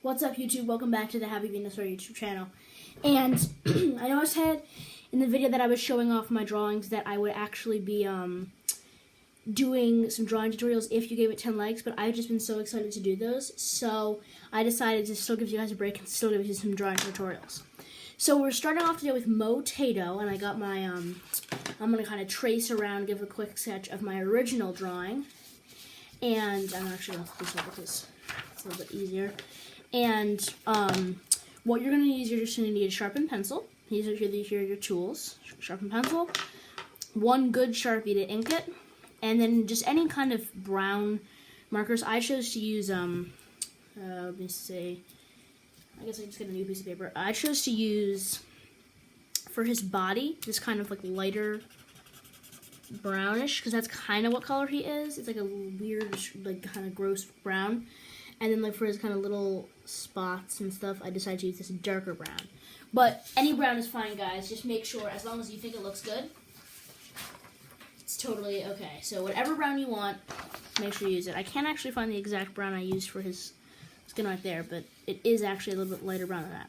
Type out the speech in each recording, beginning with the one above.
What's up, YouTube? Welcome back to the Happy Venus YouTube channel. And I know I said in the video that I was showing off my drawings that I would actually be doing some drawing tutorials if you gave it 10 likes, but I've just been so excited to do those, so I decided to still give you guys a break and still give you some drawing tutorials. So we're starting off today with Moe Tato, and I got my, I'm going to kind of trace around, give a quick sketch of my original drawing. And I'm actually going to do this because it's a little bit easier. And what you're going to use, you're just going to need a sharpened pencil. These are your tools. Sharpened pencil, one good Sharpie to ink it, and then just any kind of brown markers. I chose to use, let me see, I guess I just get a new piece of paper. I chose to use, for his body, this kind of like lighter brownish, because that's kind of what color he is. It's like a weird, like kind of gross brown. And then like for his kind of little spots and stuff, I decided to use this darker brown. But any brown is fine, guys. Just make sure, as long as you think it looks good, it's totally okay. So whatever brown you want, make sure you use it. I can't actually find the exact brown I used for his skin right there, but it is actually a little bit lighter brown than that.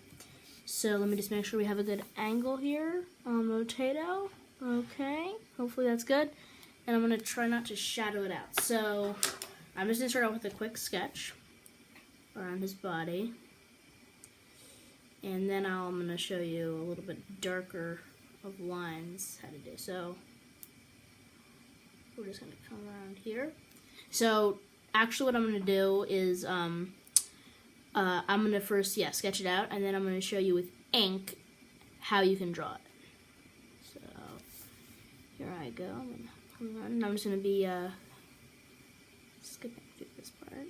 So let me just make sure we have a good angle here on Moe Tato. Okay, hopefully that's good. And I'm going to try not to shadow it out. So I'm just going to start out with a quick sketch around his body. And then I'm going to show you a little bit darker of lines how to do. So we're just going to come around here. So actually what I'm going to do is I'm going to first, sketch it out, and then I'm going to show you with ink how you can draw it. So here I go. I'm going to come around, and I'm just going to be skipping through this part.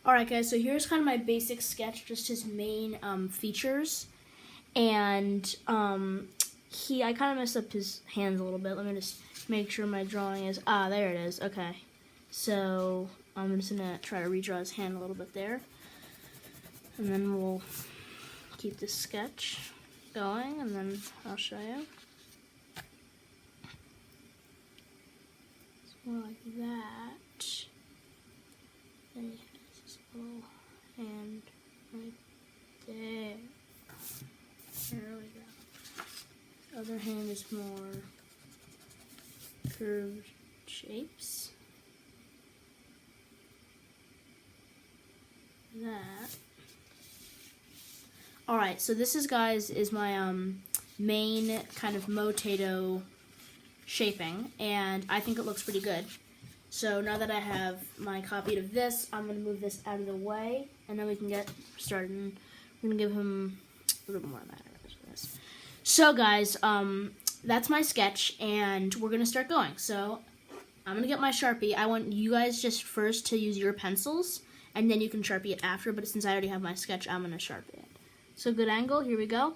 Alright guys, so here's kind of my basic sketch, just his main features. And I kind of messed up his hands a little bit. Let me just make sure my drawing is, there it is, okay. So I'm just going to try to redraw his hand a little bit there. And then we'll keep this sketch going, and then I'll show you. It's more like that. Then he has his little hand right there. There we go. The other hand is more curved shapes. That. Alright, so this is, guys, is my main kind of Moe Tato shaping, and I think it looks pretty good. So now that I have my copy of this, I'm going to move this out of the way, and then we can get started. And we're going to give him a little more of that. So guys, that's my sketch, and we're going to start going. So I'm going to get my Sharpie. I want you guys just first to use your pencils, and then you can Sharpie it after, but since I already have my sketch, I'm going to Sharpie it. So good angle, here we go.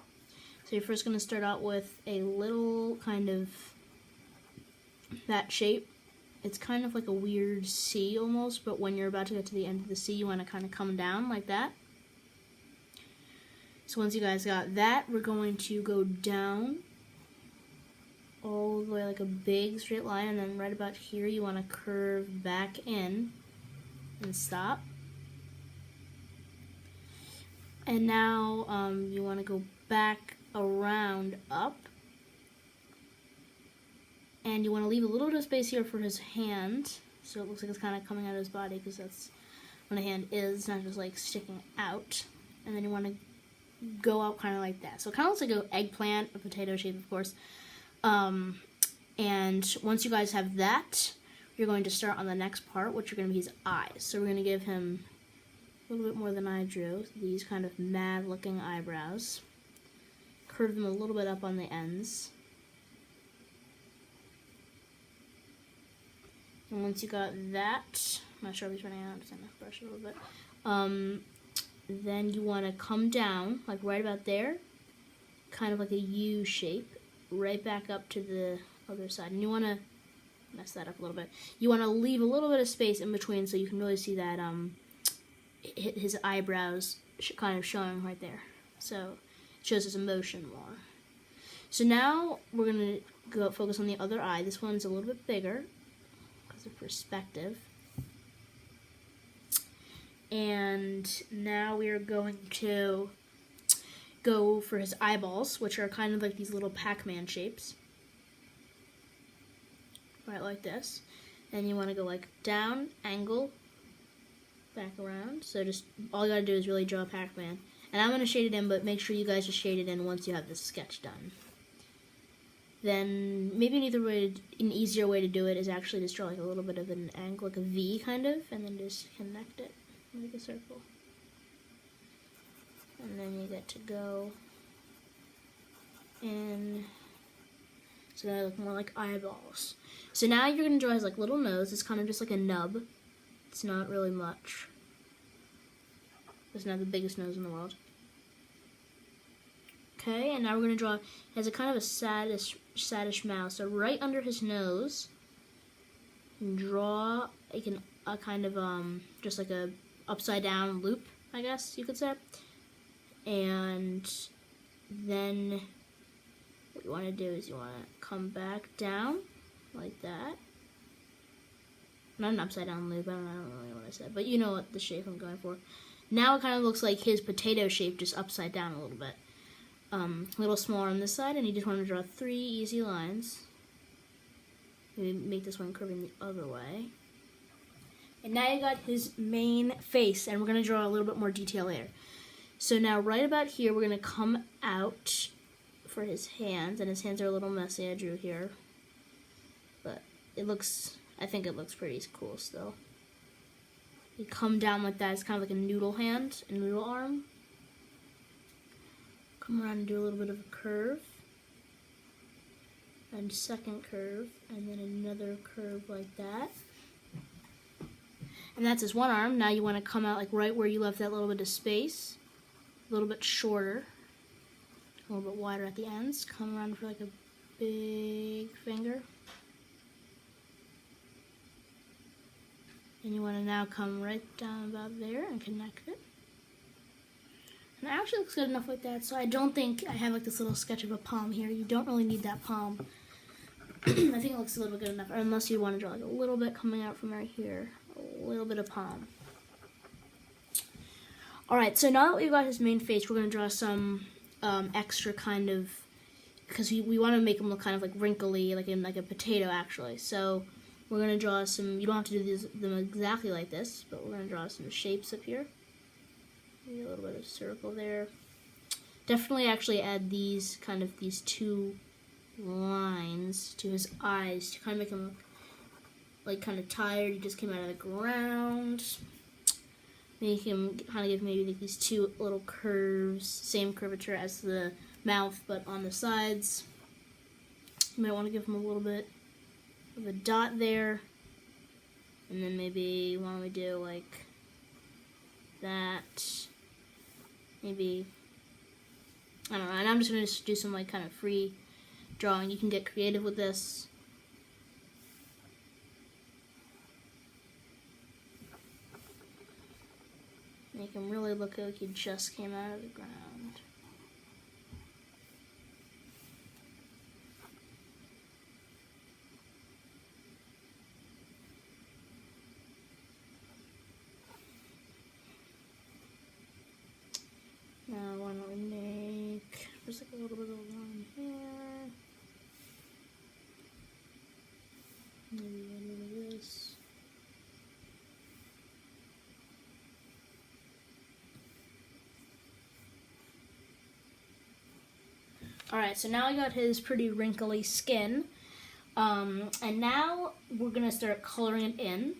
So you're first going to start out with a little kind of that shape. It's kind of like a weird C almost, but when you're about to get to the end of the C, you want to kind of come down like that. So once you guys got that, we're going to go down all the way like a big straight line, and then right about here you want to curve back in and stop. And now you want to go back around up. And you want to leave a little bit of space here for his hand. So it looks like it's kind of coming out of his body, because that's when a hand is, not just like sticking out. And then you want to go out kind of like that. So it kind of looks like an eggplant, a potato shape, of course. And once you guys have that, you're going to start on the next part, which are going to be his eyes. So we're going to give him a little bit more than I drew. These kind of mad-looking eyebrows. Curve them a little bit up on the ends. And once you got that, I'm not sure if he's running out, just gonna brush it a little bit. Then you want to come down, like right about there, kind of like a U shape, right back up to the other side. And you want to mess that up a little bit. You want to leave a little bit of space in between so you can really see that his eyebrows kind of showing right there. So it shows his emotion more. So now we're going to go focus on the other eye. This one's a little bit bigger because of perspective. And now we are going to go for his eyeballs, which are kind of like these little Pac-Man shapes. Right, like this. And you want to go like down, angle, back around. So just, all you gotta do is really draw Pac-Man. And I'm gonna shade it in, but make sure you guys just shade it in once you have this sketch done. Then maybe an easier way to do it is actually just draw like a little bit of an angle, like a V kind of, and then just connect it like a circle. And then you get to go in. So now they look more like eyeballs. So now you're going to draw his like little nose. It's kind of just like a nub. It's not really much. It's not the biggest nose in the world. Okay, and now we're going to draw, he has a kind of a saddish mouth. So right under his nose, draw like a kind of just like a upside down loop, I guess you could say. And then what you want to do is you want to come back down like that. Not an upside down loop, I don't really know what I said, but you know what the shape I'm going for. Now it kind of looks like his potato shape, just upside down a little bit. A little smaller on this side, and you just want to draw 3 easy lines. Maybe make this one curving the other way. And now you got his main face, and we're going to draw a little bit more detail later. So now right about here, we're going to come out for his hands, and his hands are a little messy, I drew here. But it looks, I think it looks pretty cool still. You come down like that, it's kind of like a noodle hand, a noodle arm. Come around and do a little bit of a curve. And second curve, and then another curve like that. And that's his one arm. Now you want to come out like right where you left that little bit of space. A little bit shorter. A little bit wider at the ends. Come around for like a big finger. And you want to now come right down about there and connect it. And it actually looks good enough like that, so I don't think I have like this little sketch of a palm here. You don't really need that palm. I think it looks a little good enough, unless you want to draw like a little bit coming out from right here. A little bit of palm. Alright, so now that we've got his main face, we're going to draw some extra kind of, because we want to make him look kind of like wrinkly, like in like a potato actually. So we're going to draw some, you don't have to do them exactly like this, but we're going to draw some shapes up here. Maybe a little bit of circle there. Definitely actually add these 2 lines to his eyes to kind of make him look like kind of tired. He just came out of the ground. Make him kind of give maybe like these 2 little curves, same curvature as the mouth, but on the sides. You might want to give him a little bit of a dot there, and then maybe why don't we do like that? Maybe, I don't know, and I'm just going to do some like kind of free drawing. You can get creative with this. Make him really look like he just came out of the ground. Alright, so now I got his pretty wrinkly skin. And now we're going to start coloring it in.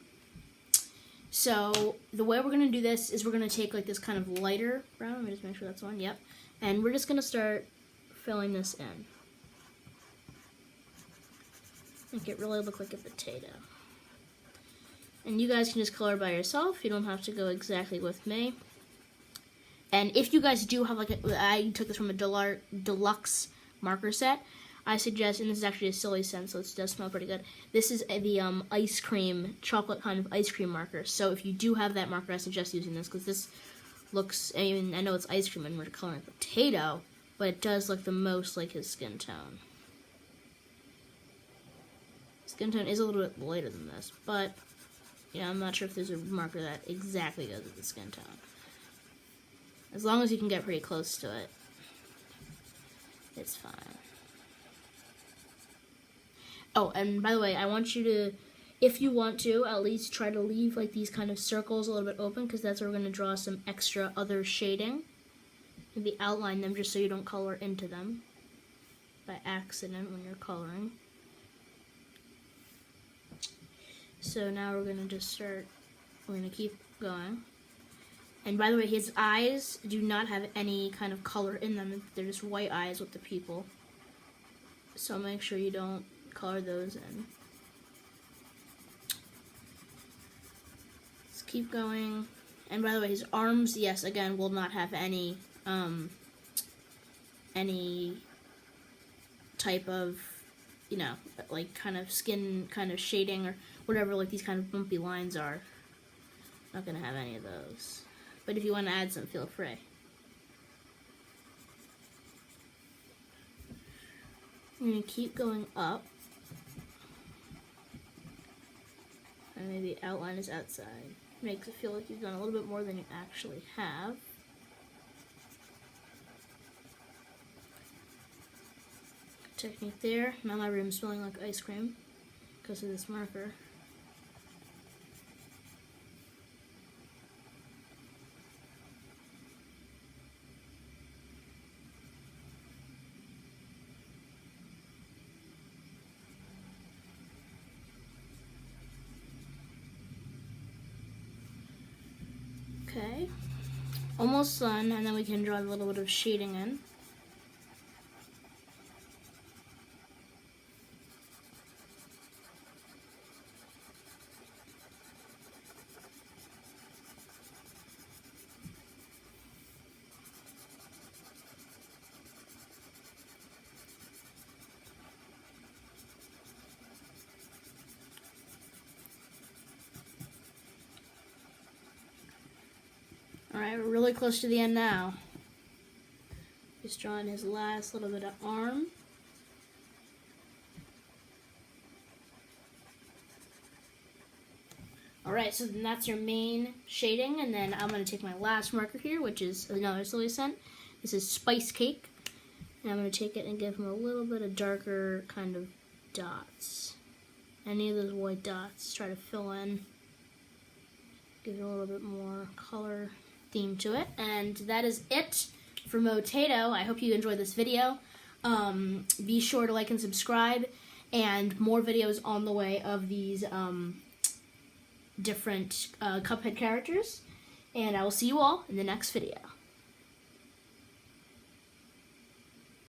So the way we're going to do this is we're going to take like this kind of lighter brown. Let me just make sure that's one. Yep. And we're just going to start filling this in. Make it really look like a potato. And you guys can just color by yourself. You don't have to go exactly with me. And if you guys do have I took this from a deluxe marker set. I suggest, and this is actually a silly scent, so it does smell pretty good. This is the ice cream, chocolate kind of ice cream marker. So if you do have that marker, I suggest using this because this looks, I mean, I know it's ice cream and we're coloring a potato, but it does look the most like his skin tone. Skin tone is a little bit lighter than this, but yeah, I'm not sure if there's a marker that exactly goes with the skin tone. As long as you can get pretty close to it, it's fine. Oh, and by the way, I want you to, if you want to, at least try to leave like these kind of circles a little bit open because that's where we're going to draw some extra other shading. Maybe outline them just so you don't color into them by accident when you're coloring. So now we're going to just start, we're going to keep going. And by the way, his eyes do not have any kind of color in them. They're just white eyes with the pupil. So make sure you don't color those in. Let's keep going. And by the way, his arms, yes, again, will not have any type of, you know, like kind of skin kind of shading or whatever, like these kind of bumpy lines are. Not gonna have any of those. But if you want to add some, feel free. I'm gonna keep going up. And maybe outline is outside. Makes it feel like you've done a little bit more than you actually have. Technique there. Now my room's smelling like ice cream because of this marker. Okay, almost done, and then we can draw a little bit of shading in. Alright, we're really close to the end now. Just drawing his last little bit of arm. Alright, so then that's your main shading, and then I'm going to take my last marker here, which is another silly scent. This is Spice Cake. And I'm going to take it and give him a little bit of darker kind of dots. Any of those white dots, try to fill in. Give it a little bit more color theme to it. And that is it for Moe Tato. I hope you enjoyed this video. Be sure to like and subscribe, and more videos on the way of these different Cuphead characters. And I will see you all in the next video.